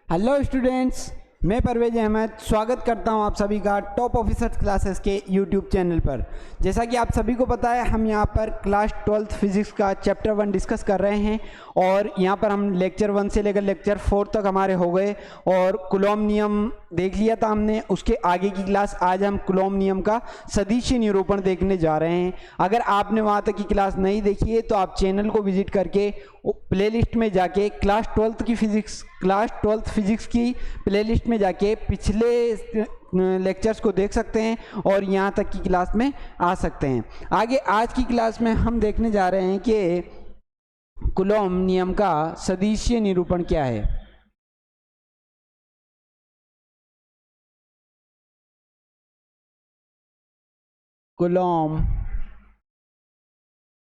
Hello students, मैं परवेज अहमद स्वागत करता हूं आप सभी का टॉप ऑफिसर्स क्लासेस के यूट्यूब चैनल पर। जैसा कि आप सभी को पता है, हम यहां पर क्लास 12th फिजिक्स का चैप्टर 1 डिस्कस कर रहे हैं और यहां पर हम लेक्चर 1 से लेकर लेक्चर 4 तक हमारे हो गए और कूलॉम नियम देख लिया था हमने। उसके आगे की क्लास आज हम कूलॉम नियम का सदिशीय निरूपण देखने जा रहे हैं। अगर आपने वहां तक की क्लास नहीं देखी है तो आप चैनल को विजिट करके प्लेलिस्ट में जाके क्लास 12th फिजिक्स की प्लेलिस्ट में जाके पिछले लेक्चर्स को देख सकते हैं और यहाँ तक की क्लास में आ सकते हैं। आगे आज की क्लास में हम देखने जा रहे हैं कि कूलॉम नियम का सदिशीय निरूपण क्या है। कूलॉम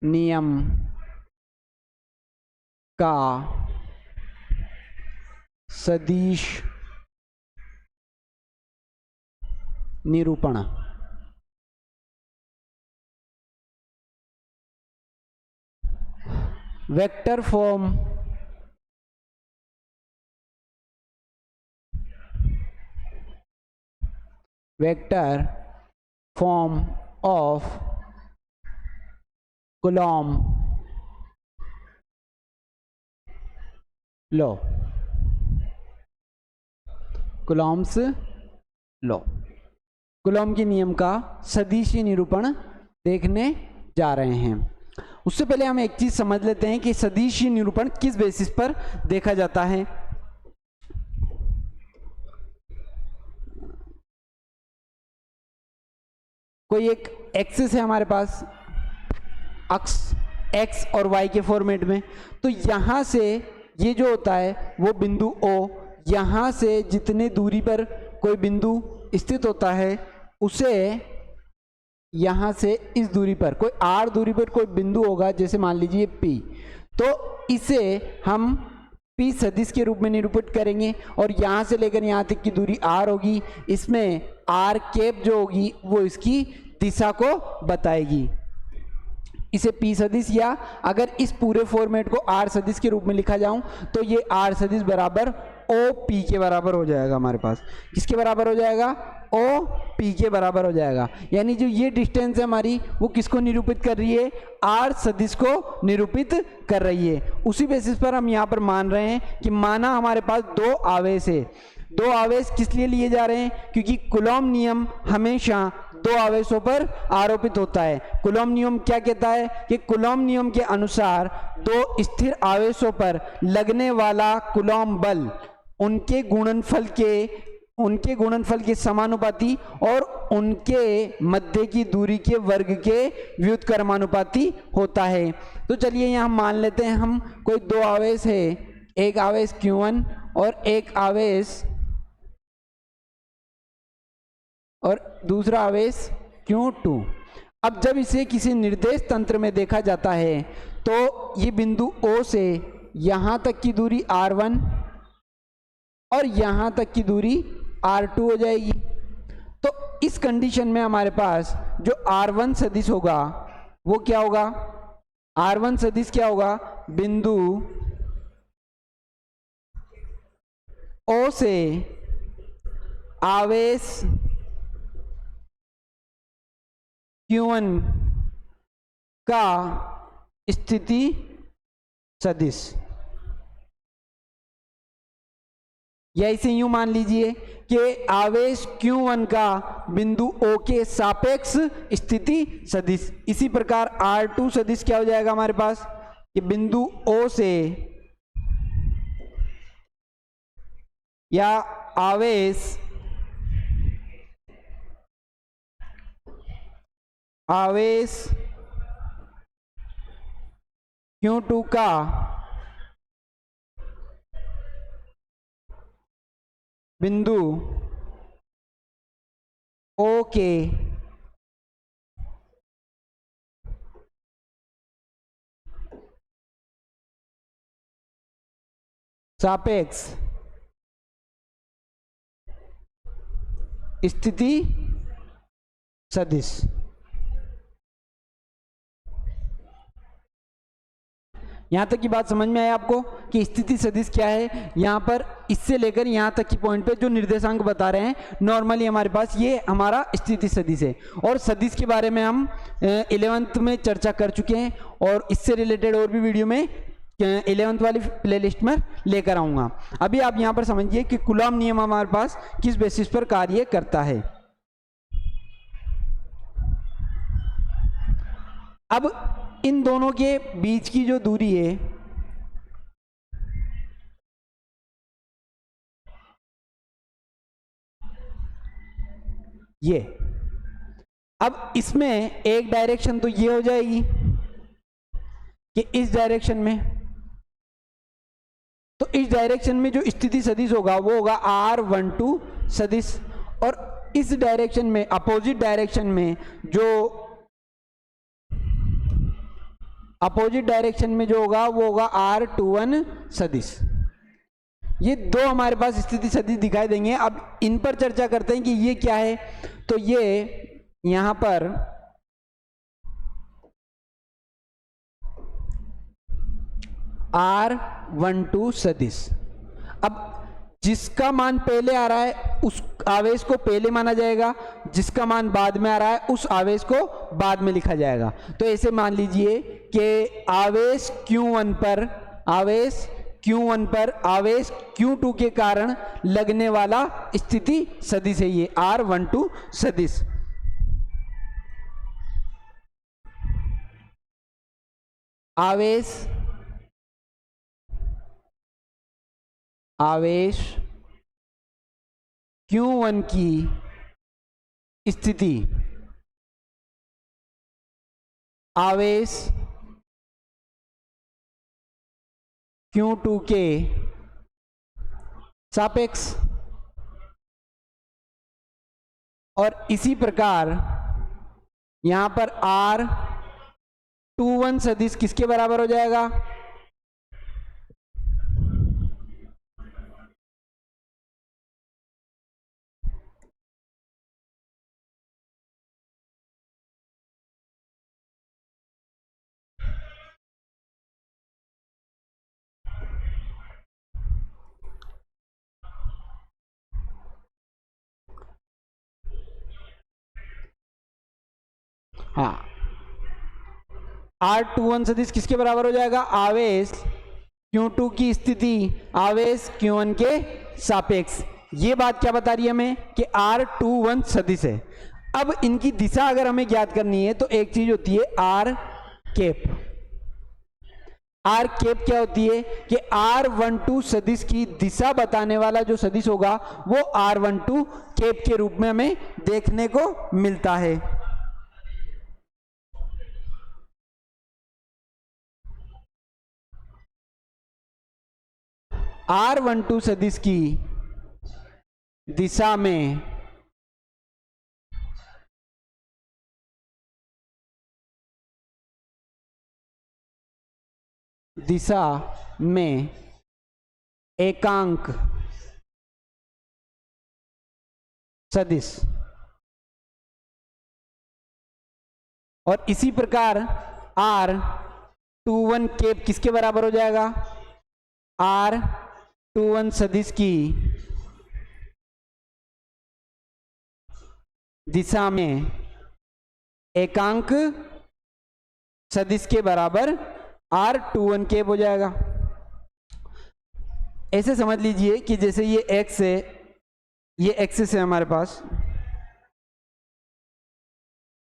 नियम का सदिश निरूपण। Vector form of Coulomb law, Coulomb's law, Coulomb के नियम का सदिशीय निरूपण देखने जा रहे हैं। उससे पहले हम एक चीज समझ लेते हैं कि सदिशीय निरूपण किस बेसिस पर देखा जाता है। कोई एक एक्सिस है हमारे पास, अक्ष एक्स और वाई के फॉर्मेट में, तो यहां से ये जो होता है वो बिंदु O, यहां से जितने दूरी पर कोई बिंदु स्थित होता है उसे यहां से इस दूरी पर कोई r दूरी पर कोई बिंदु होगा, जैसे मान लीजिए P, तो इसे हम P सदिश के रूप में निरूपित करेंगे और यहां से लेकर यहां तक की दूरी r होगी। इसमें r कैप जो होगी वो इसकी दिशा को बताएगी। इसे P सदिश, या अगर इस पूरे फॉर्मेट को R सदिश के रूप में लिखा जाऊं तो ये R सदिश बराबर OP के बराबर हो जाएगा। हमारे पास किसके बराबर हो जाएगा? OP के बराबर हो जाएगा। यानी जो ये डिस्टेंस है हमारी वो किसको निरूपित कर रही है? R सदिश को निरूपित कर रही है। उसी बेसिस पर हम यहाँ पर मान रहे हैं कि माना हमारे पास दो आवेश है। दो आवेश किस लिए लिए जा रहे हैं? क्योंकि कूलॉम नियम हमेशा दो आवेशों पर आरोपित होता है। कूलॉम नियम क्या कहता है कि कूलॉम नियम के अनुसार दो स्थिर आवेशों पर लगने वाला कूलॉम बल उनके गुणनफल के समानुपाती और उनके मध्य की दूरी के वर्ग के व्युत्क्रमानुपाती होता है। तो चलिए यहाँ मान लेते हैं हम कोई दो आवेश है, एक आवेश Q1 और एक आवेश और दूसरा आवेश Q2। अब जब इसे किसी निर्देश तंत्र में देखा जाता है तो ये बिंदु O से यहां तक की दूरी R1 और यहां तक की दूरी R2 हो जाएगी। तो इस कंडीशन में हमारे पास जो R1 सदिश होगा वो क्या होगा? R1 सदिश क्या होगा? बिंदु O से आवेश Q1 का स्थिति सदिश, या इसे यूं मान लीजिए कि आवेश Q1 का बिंदु O के सापेक्ष स्थिति सदिश। इसी प्रकार R2 सदिश क्या हो जाएगा हमारे पास? कि बिंदु O से या आवेश Q2 का बिंदु O के सापेक्ष स्थिति सदिश। यहाँ तक की बात समझ में आया आपको कि स्थिति सदिश क्या है। यहाँ पर इससे लेकर यहाँ तक की पॉइंट पे जो निर्देशांक बता रहे हैं नॉर्मली हमारे पास ये हमारा स्थिति सदिश है। और सदिश के बारे में हम 11th में चर्चा कर चुके हैं और इससे रिलेटेड और भी वीडियो में 11th वाली प्लेलिस्ट में लेकर आऊँगा। अभी आप यहाँ पर समझिए कि कूलॉम नियम हमारे पास किस बेसिस पर कार्य करता है। अब इन दोनों के बीच की जो दूरी है ये, अब इसमें एक डायरेक्शन तो ये हो जाएगी कि इस डायरेक्शन में, तो इस डायरेक्शन में जो स्थिति सदिश होगा वो होगा R12 सदिश, और इस डायरेक्शन में अपोजिट डायरेक्शन में जो होगा वो होगा R21 सदिश। ये दो हमारे पास स्थिति सदिश दिखाई देंगे। अब इन पर चर्चा करते हैं कि ये क्या है। तो ये यहां पर R12 सदिश, अब जिसका मान पहले आ रहा है उस आवेश को पहले माना जाएगा, जिसका मान बाद में आ रहा है उस आवेश को बाद में लिखा जाएगा। तो ऐसे मान लीजिए कि आवेश Q1 पर आवेश Q2 के कारण लगने वाला स्थिति सदिश है ये R12 सदिश। आवेश Q1 की स्थिति आवेश Q2 के सापेक्ष, और इसी प्रकार यहां पर R21 सदिश किसके बराबर हो जाएगा? हाँ, R21 सदिश किसके बराबर हो जाएगा? आवेश Q2 की स्थिति आवेश Q1 के सापेक्ष। ये बात क्या बता रही है हमें कि R21 सदिश है। अब इनकी दिशा अगर हमें ज्ञात करनी है तो एक चीज होती है R कैप। R कैप क्या होती है कि R12 सदिश की दिशा बताने वाला जो सदिश होगा वो R12 कैप के रूप में हमें देखने को मिलता है। R12 सदिश की दिशा में एकांक सदिश, और इसी प्रकार R21 कैप किसके बराबर हो जाएगा? R21 सदिश की दिशा में एकांक सदिश के बराबर R21 कैप हो जाएगा। ऐसे समझ लीजिए कि जैसे ये x है, ये एक्सिस है हमारे पास,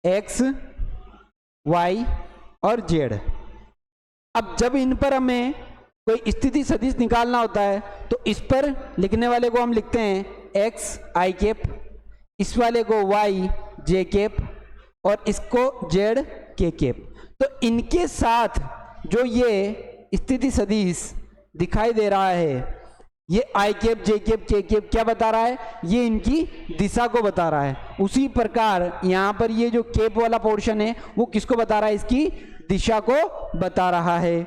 x, y और z। अब जब इन पर हमें कोई स्थिति सदिश निकालना होता है तो इस पर लिखने वाले को हम लिखते हैं x i कैप, इस वाले को y j कैप और इसको z k कैप। तो इनके साथ जो ये स्थिति सदिश दिखाई दे रहा है ये आई कैप जे कैप के कैप क्या बता रहा है? ये इनकी दिशा को बता रहा है। उसी प्रकार यहां पर ये जो कैप वाला पोर्शन है वो किसको बता रहा है? इसकी दिशा को बता रहा है।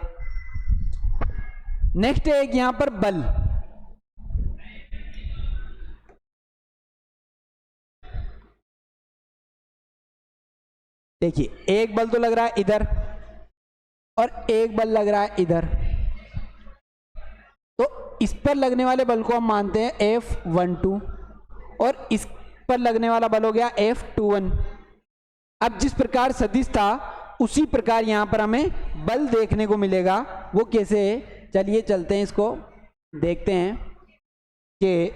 नेक्स्ट है एक यहां पर बल। देखिए एक बल तो लग रहा है इधर और एक बल लग रहा है इधर, तो इस पर लगने वाले बल को हम मानते हैं F12 और इस पर लगने वाला बल हो गया F21। अब जिस प्रकार सदिश था उसी प्रकार यहां पर हमें बल देखने को मिलेगा। वो कैसे है, चलिए चलते हैं, इसको देखते हैं कि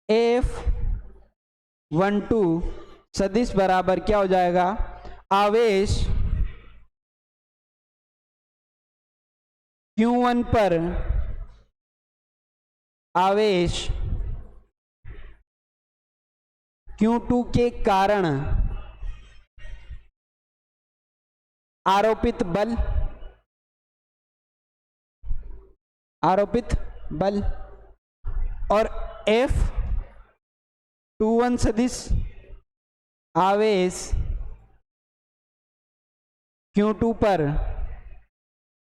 F12 सदिश बराबर क्या हो जाएगा, आवेश Q1 पर आवेश Q2 के कारण आरोपित बल और F21 सदिश आवेश Q2 पर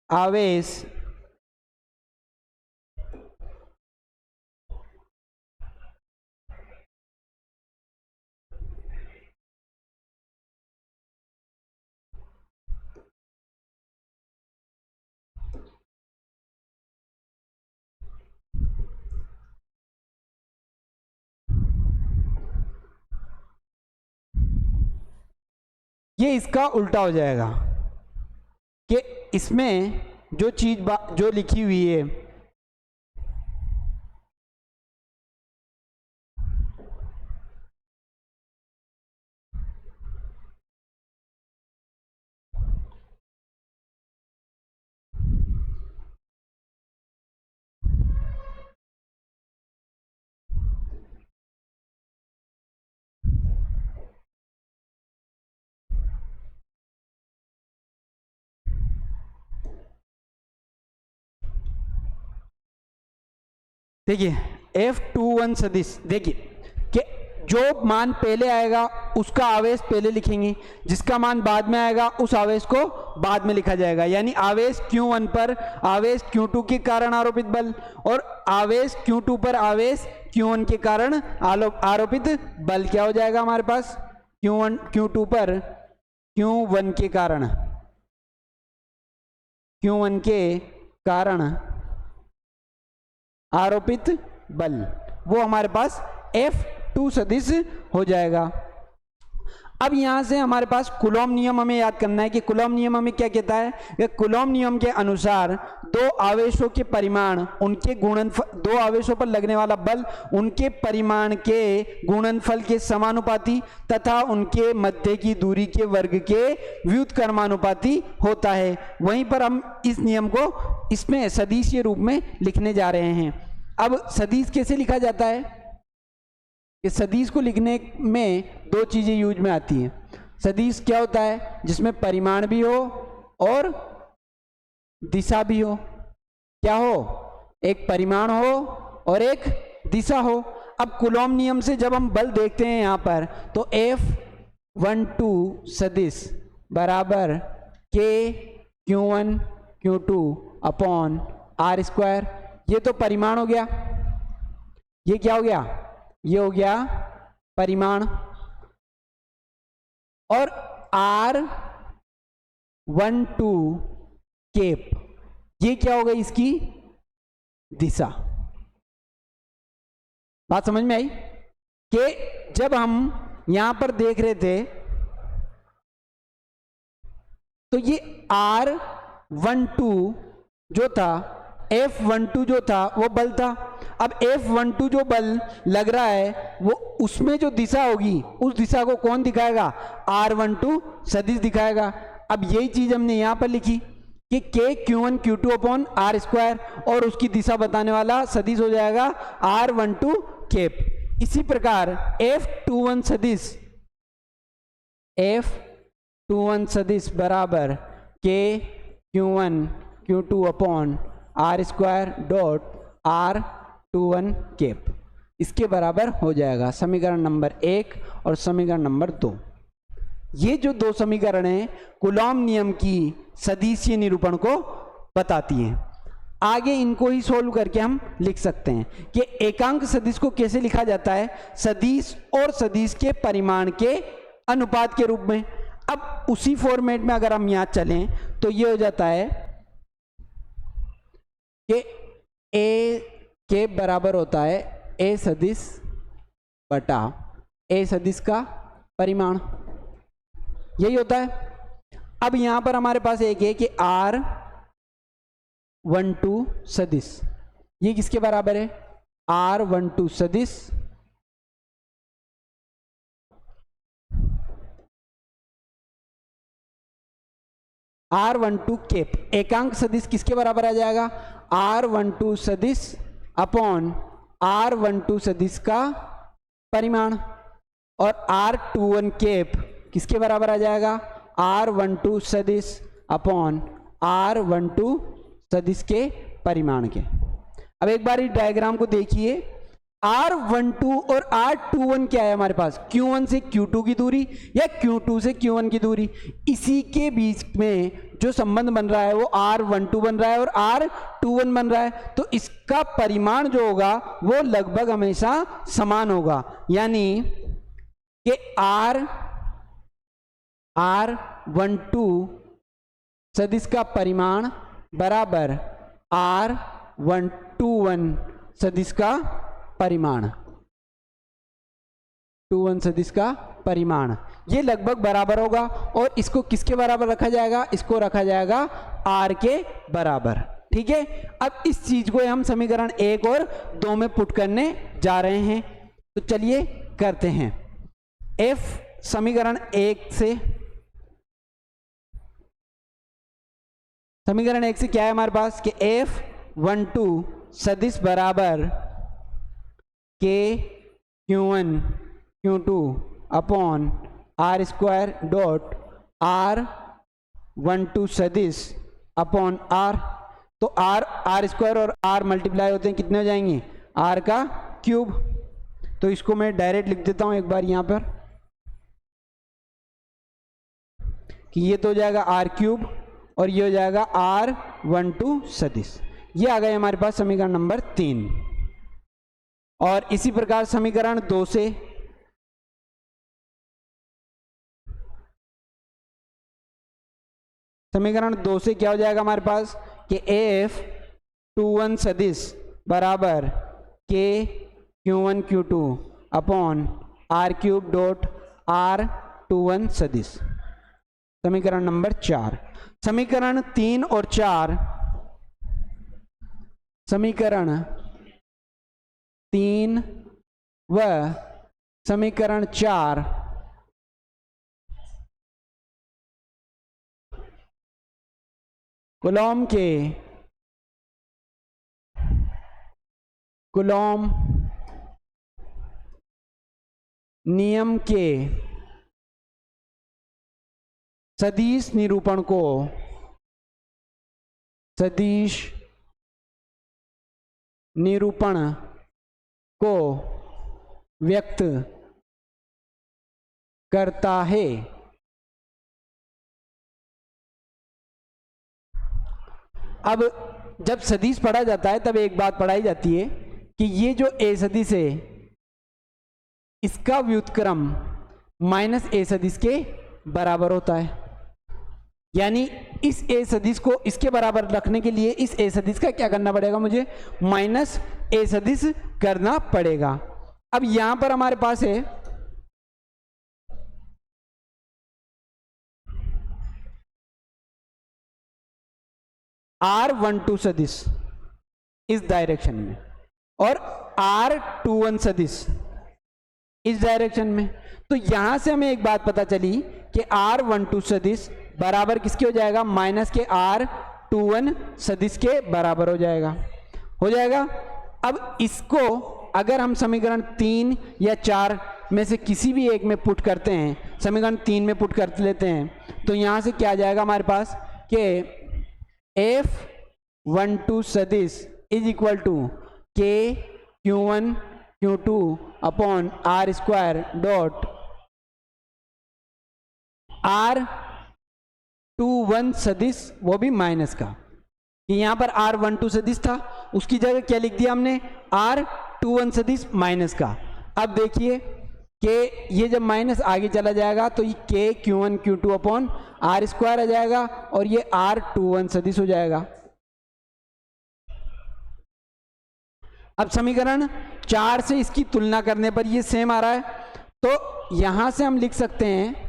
आवेश ये इसका उल्टा हो जाएगा कि इसमें जो चीज जो लिखी हुई है देखिए F21 सदिश, देखिए कि जो मान पहले आएगा उसका आवेश पहले लिखेंगे, जिसका मान बाद में आएगा उस आवेश को बाद में लिखा जाएगा। यानी आवेश Q1 पर आवेश Q2 के कारण आरोपित बल और आवेश Q2 पर आवेश Q1 के कारण आरोपित बल क्या हो जाएगा हमारे पास, Q2 पर Q1 के कारण आरोपित बल, वो हमारे पास F2 सदिश हो जाएगा। अब यहां से हमारे पास कूलॉम नियम हमें याद करना है कि कूलॉम नियम हमें क्या कहता है कि कूलॉम नियम के अनुसार दो आवेशों के परिमाण उनके गुणनफल, दो आवेशों पर लगने वाला बल उनके परिमाण के गुणनफल के समानुपाती तथा उनके मध्य की दूरी के वर्ग के व्युत्क्रमानुपाती होता है। वहीं पर हम इस नियम को इसमें सदिशीय रूप में लिखने जा रहे हैं। अब सदिश कैसे लिखा जाता है, इस सदिश को लिखने में दो चीजें यूज में आती हैं। सदिश क्या होता है, जिसमें परिमाण भी हो और दिशा भी हो। क्या हो, एक परिमाण हो और एक दिशा हो। अब कूलॉम नियम से जब हम बल देखते हैं यहां पर, तो F12 सदिश बराबर K Q1 Q2 upon R²। ये तो परिमाण हो गया, ये क्या हो गया, ये हो गया परिमाण। और R12 केप, ये क्या हो गई इसकी दिशा। बात समझ में आई कि जब हम यहां पर देख रहे थे तो ये R12 जो था, F12 जो था वो बल था। अब F12 जो बल लग रहा है वो उसमें जो दिशा होगी उस दिशा को कौन दिखाएगा, R12 सदिश दिखाएगा। अब यही चीज हमने यहां पर लिखी कि K Q1 Q2 upon R² और उसकी दिशा बताने वाला सदिश हो जाएगा R12 केप। इसी प्रकार F21 सदिश बराबर K Q1 Q2 upon R² dot R21 cap, इसके बराबर हो जाएगा समीकरण नंबर 1 और समीकरण नंबर 2। ये जो दो समीकरण हैं कूलॉम नियम की सदिशीय निरूपण को बताती हैं। आगे इनको ही सोल्व करके हम लिख सकते हैं कि एकांक सदिश को कैसे लिखा जाता है, सदिश और सदिश के परिमाण के अनुपात के रूप में। अब उसी फॉर्मेट में अगर हम यहाँ चलें तो ये हो जाता है कि ए के बराबर होता है ए सदिश बटा ए सदिश का परिमाण, यही होता है। अब यहां पर हमारे पास एक है कि R12 सदिश, ये किसके बराबर है? R12 सदिश R12 केप, एकांक सदिश किसके बराबर आ जाएगा? R12 सदिश अपॉन R12 सदिश का परिमाण, और R21 केप किसके बराबर आ जाएगा? R12 सदिश अपॉन R12 सदिश के परिमाण के। अब एक बार इस डायग्राम को देखिए, R12 और R21 क्या है हमारे पास? Q1 से Q2 की दूरी या Q2 से Q1 की दूरी, इसी के बीच में जो संबंध बन रहा है वो R12 बन रहा है और R21 बन रहा है, तो इसका परिमाण जो होगा वो लगभग हमेशा समान होगा, यानी कि R12 सदिश का परिमाण बराबर R21 सदिश का परिमाण, 21 सदिश का परिमाण, ये लगभग बराबर होगा। और इसको किसके बराबर रखा जाएगा? इसको रखा जाएगा R के बराबर, ठीक है। अब इस चीज को हम समीकरण 1 और 2 में पुट करने जा रहे हैं, तो चलिए करते हैं। F समीकरण 1 से, समीकरण 1 से क्या है हमारे पास कि F12 सदिश बराबर के Q1 Q2 upon R square dot R12 सदिश अपॉन R, तो R स्क्वायर और R मल्टीप्लाई होते हैं, कितने हो जाएंगे? R का क्यूब। तो इसको मैं डायरेक्ट लिख देता हूं एक बार यहां पर कि ये तो हो जाएगा R क्यूब और ये हो जाएगा R12 सदिश। ये आ गए हमारे पास समीकरण नंबर 3। और इसी प्रकार समीकरण 2 से, समीकरण 2 से क्या हो जाएगा हमारे पास कि F21 सदिश बराबर के Q1 Q2 upon R cube dot R21 सदिश। समीकरण नंबर 4। समीकरण 3 और 4, समीकरण 3 व समीकरण 4 कूलॉम नियम के सदिश निरूपण को, सदिश निरूपण को व्यक्त करता है। अब जब सदिश पढ़ा जाता है तब एक बात पढ़ाई जाती है कि ये जो ए सदिश है इसका व्युत्क्रम माइनस ए सदिश के बराबर होता है, यानी इस ए सदिश को इसके बराबर रखने के लिए इस ए सदिश का क्या करना पड़ेगा? मुझे माइनस ए सदिश करना पड़ेगा। अब यहां पर हमारे पास है R12 सदिश इस डायरेक्शन में और R21 सदिश इस डायरेक्शन में, तो यहां से हमें एक बात पता चली कि R12 सदिश बराबर किसके हो जाएगा? माइनस के R21 सदिश के बराबर हो जाएगा। अब इसको अगर हम समीकरण 3 या 4 में से किसी भी एक में पुट करते हैं, समीकरण 3 में पुट कर लेते हैं, तो यहां से क्या आ जाएगा हमारे पास कि F12 सदिश इज इक्वल टू के Q1 Q2 upon R square dot R21 सदिश, वो भी माइनस का, कि यहां पर R12 सदिश था उसकी जगह क्या लिख दिया हमने? R21 सदिश माइनस का। अब देखिए के ये जब माइनस आगे चला जाएगा तो ये के Q1 Q2 upon are square आ जाएगा और ये R21 सदिश हो जाएगा। अब समीकरण 4 से इसकी तुलना करने पर ये सेम आ रहा है, तो यहां से हम लिख सकते हैं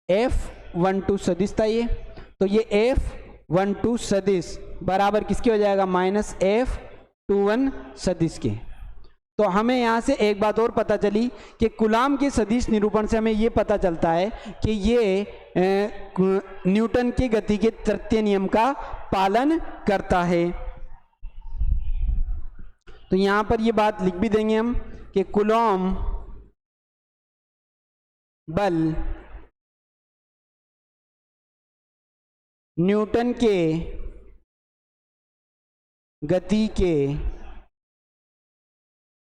F12 सदिश था ये, तो ये F12 सदिश बराबर किसके हो जाएगा, माइनस F21 सदिश के। तो हमें यहाँ से एक बात और पता चली कि कूलाम के सदिश निरूपण से हमें ये पता चलता है कि ये न्यूटन के गति के तृतीय नियम का पालन करता है। तो यहाँ पर ये बात लिख भी देंगे हम कि कूलॉम बल न्यूटन के गति के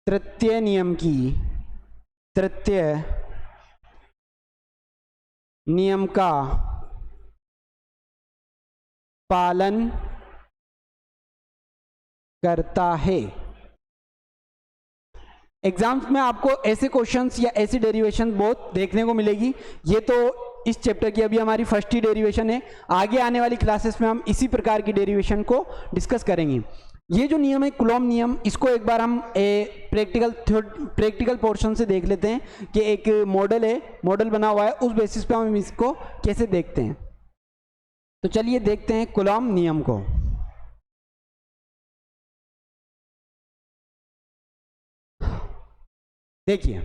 तृतीय नियम का पालन करता है। एग्जाम्स में आपको ऐसे क्वेश्चंस या ऐसी डेरिवेशन बहुत देखने को मिलेगी। ये तो इस चैप्टर की अभी हमारी फर्स्ट ही डेरिवेशन है, आगे आने वाली क्लासेस में हम इसी प्रकार की डेरिवेशन को डिस्कस करेंगे। ये जो नियम है कूलॉम नियम, इसको एक बार हम प्रैक्टिकल पोर्शन से देख लेते हैं कि एक मॉडल है, मॉडल बना हुआ है, उस बेसिस पे हम इसको कैसे देखते हैं। तो चलिए देखते हैं कूलॉम नियम को। देखिए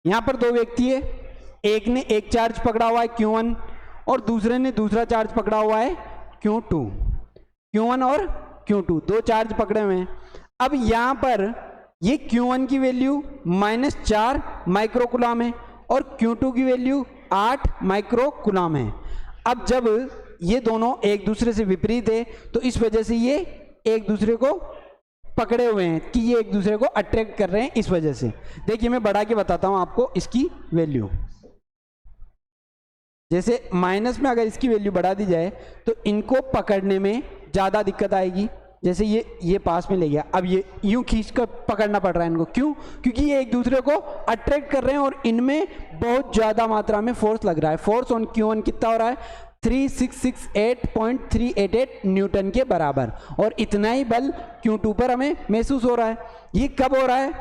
यहां पर दो व्यक्ति है, एक ने एक चार्ज पकड़ा हुआ है Q1 और दूसरे ने दूसरा चार्ज पकड़ा हुआ है Q2। Q1 और Q2 दो चार्ज पकड़े हुए हैं। अब यहां पर ये Q1 की वैल्यू -4 माइक्रोकूलम है और Q2 की वैल्यू 8 माइक्रोकूलम है। अब जब ये दोनों एक दूसरे से विपरीत है तो इस वजह से ये एक दूसरे को पकड़े हुए हैं कि ये एक दूसरे को अट्रैक्ट कर रहे हैं। इस वजह से देखिए मैं बढ़ा के बताता हूं आपको इसकी वैल्यू। जैसे माइनस में अगर इसकी वैल्यू बढ़ा दी जाए तो इनको पकड़ने में ज़्यादा दिक्कत आएगी। जैसे ये पास में ले गया, अब ये यूं खींच कर पकड़ना पड़ रहा है इनको, क्यों? क्योंकि ये एक दूसरे को अट्रैक्ट कर रहे हैं और इनमें बहुत ज़्यादा मात्रा में फोर्स लग रहा है। फोर्स ऑन Q1 कितना हो रहा है, 3668.388 न्यूटन के बराबर, और इतना ही बल Q2 पर हमें महसूस हो रहा है। ये कब हो रहा है,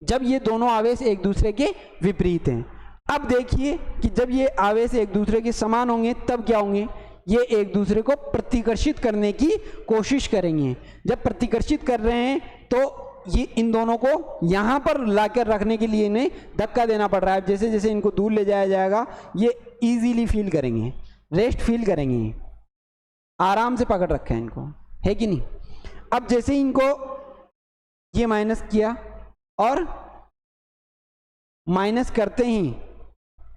जब ये दोनों आवेश एक दूसरे के विपरीत हैं। अब देखिए कि जब ये आवेश एक दूसरे के समान होंगे तब क्या होंगे, ये एक दूसरे को प्रतिकर्षित करने की कोशिश करेंगे। जब प्रतिकर्षित कर रहे हैं तो ये इन दोनों को यहाँ पर लाकर रखने के लिए इन्हें धक्का देना पड़ रहा है। जैसे जैसे इनको दूर ले जाया जाएगा ये इजीली फील करेंगे, रेस्ट फील करेंगे, आराम से पकड़ रखा है इनको, है कि नहीं। अब जैसे इनको ये माइनस किया और माइनस करते ही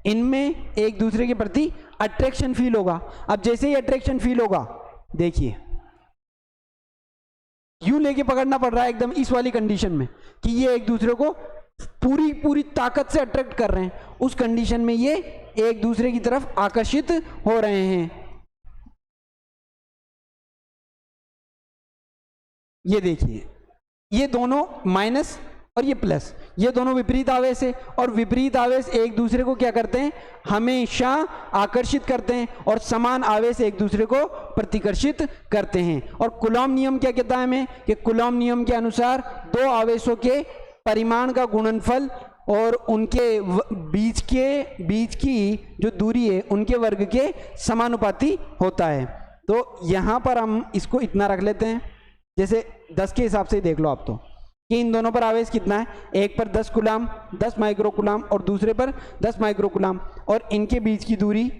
इनमें एक दूसरे के प्रति अट्रैक्शन फील होगा। अब जैसे ही अट्रैक्शन फील होगा, देखिए यूं लेके पकड़ना पड़ रहा है एकदम इस वाली कंडीशन में कि ये एक दूसरे को पूरी ताकत से अट्रैक्ट कर रहे हैं। उस कंडीशन में ये एक दूसरे की तरफ आकर्षित हो रहे हैं। ये देखिए ये दोनों माइनस और ये प्लस, ये दोनों विपरीत आवेश है, और विपरीत आवेश एक दूसरे को क्या करते हैं, हमेशा आकर्षित करते हैं, और समान आवेश एक दूसरे को प्रतिकर्षित करते हैं। और कूलॉम नियम क्या कहता है हमें कि कूलॉम नियम के अनुसार दो आवेशों के परिमाण का गुणनफल और उनके बीच की जो दूरी है उनके वर्ग के समानुपाती होता है। तो यहाँ पर हम इसको इतना रख लेते हैं, जैसे 10 के हिसाब से देख लो आप तो कि इन दोनों पर आवेश कितना है, एक पर 10 कूलम 10 माइक्रोकूलम और दूसरे पर 10 माइक्रोकूलम, और इनके बीच की दूरी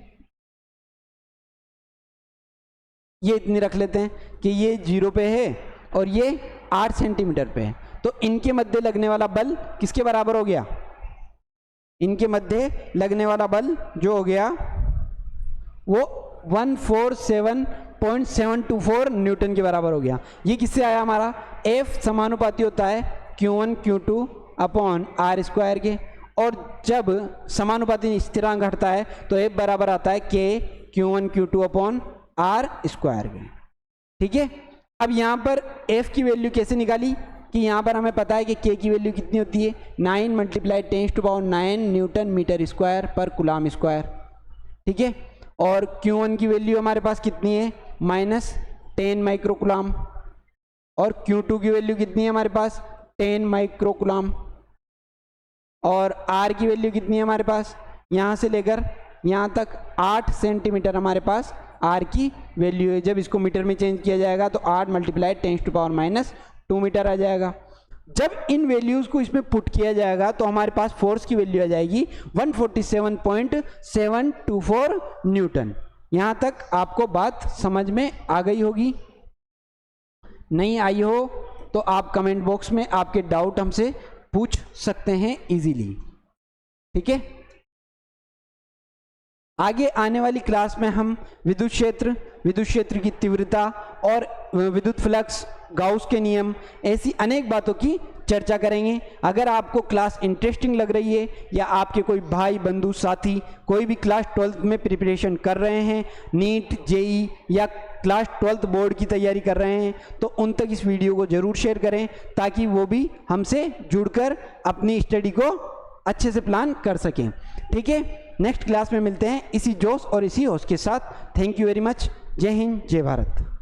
ये इतनी रख लेते हैं कि ये 0 पे है और ये 8 सेंटीमीटर पे है। तो इनके मध्य लगने वाला बल किसके बराबर हो गया, इनके मध्य लगने वाला बल जो हो गया वो 147.724 न्यूटन के बराबर हो गया। ये किससे आया हमारा, F समानुपाती होता है Q1 Q2 upon are square के, और जब समानुपाती स्थिरांक घटता है तो F बराबर आता है K Q1 Q2 upon are square के। ठीक है, अब यहाँ पर एफ की वैल्यू कैसे निकाली कि यहाँ पर हमें पता है कि के की वैल्यू कितनी होती है 9 × 10⁻⁹ न्यूटन मीटर स्क्वायर पर कूलम स्क्वायर। ठीक है, और Q1 की वैल्यू हमारे पास कितनी है -10 माइक्रो कूलम, और Q2 की वैल्यू कितनी है हमारे पास 10 माइक्रो कूलम, और R की वैल्यू कितनी है हमारे पास यहाँ से लेकर यहाँ तक 8 सेंटीमीटर हमारे पास R की वैल्यू है। जब इसको मीटर में चेंज किया जाएगा तो 8 × 10⁻² मीटर आ जाएगा। जब इन वैल्यूज़ को इसमें पुट किया जाएगा तो हमारे पास फोर्स की वैल्यू आ जाएगी 147.724 न्यूटन। यहाँ तक आपको बात समझ में आ गई होगी, नहीं आई हो तो आप कमेंट बॉक्स में आपके डाउट हमसे पूछ सकते हैं इजीली। ठीक है, आगे आने वाली क्लास में हम विद्युत क्षेत्र की तीव्रता और विद्युत फ्लक्स, गाउस के नियम, ऐसी अनेक बातों की चर्चा करेंगे। अगर आपको क्लास इंटरेस्टिंग लग रही है या आपके कोई भाई बंधु साथी कोई भी क्लास 12th में प्रिपरेशन कर रहे हैं, नीट जेई या क्लास 12th बोर्ड की तैयारी कर रहे हैं, तो उन तक इस वीडियो को ज़रूर शेयर करें ताकि वो भी हमसे जुड़कर अपनी स्टडी को अच्छे से प्लान कर सकें। ठीक है, नेक्स्ट क्लास में मिलते हैं इसी जोश और इसी होश के साथ। Thank you very much. जय हिंद, जय भारत।